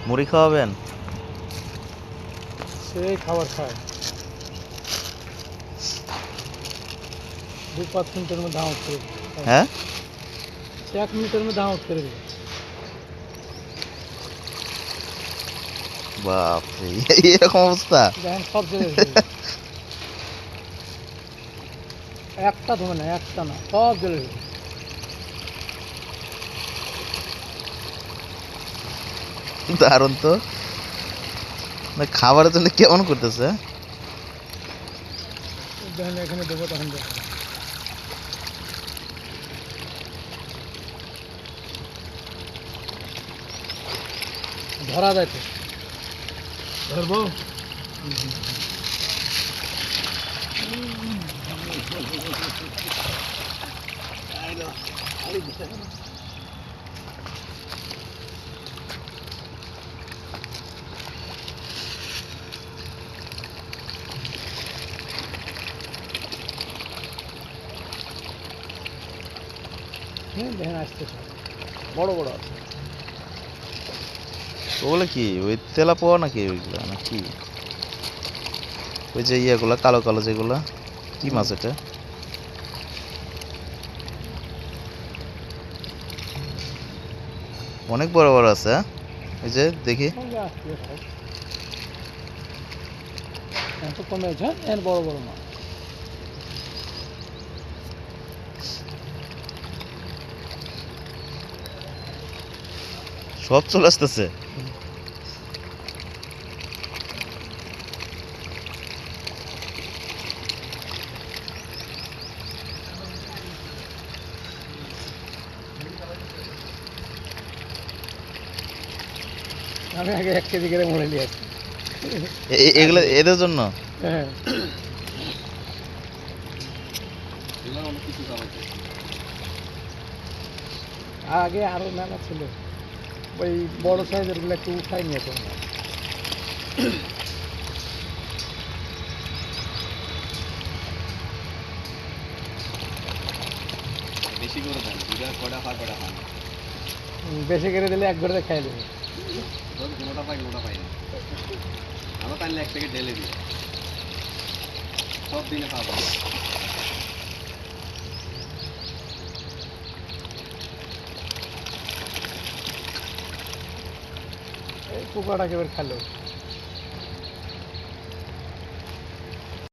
মুড়ি খাওয়াবেন? সেই খাবার খায় 2-5 মিনিটের মধ্যে আউট করে দিবে। হ্যাঁ, সে 1 মিনিটের মধ্যে আউট করে দিবে। বাপরে এরকম অবস্থা! দেখেন সব জায়গায় একটা ধরে না, একটা না, সব জায়গায় দারুণ তো। না, খাবারের জন্য কেমন করতেছে? দেখেন এখানে দেবো তখন দেখেন ধরা যায় তো। ধরবো দেখেন আসতেছে, বড় বড় আছে। ওগুলো কি ওই তেলাপোয়া নাকি ওইগুলা নাকি? ওই যে ইয়েগুলা কালো কালো যেগুলা, কি মাছ এটা? অনেক বড় বড় আছে, হ্যাঁ? ওই যে দেখি। এত কমেছে, এর বড় বড় মাছ। সব চলে আসতেছে। আমি আগে 1 কেজি করে মুড়ে নিয়ে আসি। এগুলো এদের জন্য? হ্যাঁ, আগে আরো মেলা ছিল, ওই বড় সাইজের গুলো একটু উঠাই নিয়ে যেত। বেশি করে দেন, দুইটা কয়টা খায় কয়টা খান। বেশি করে দিলে এক ঘরে খাই দেবে। যদি কোনোটা পাই কোনোটা পাই না, আমরা তাহলে 1 প্যাকেট ঢেলে দিই, সব দিনে খাওয়া যাবে। এই পোকাটা একেবারে খালো।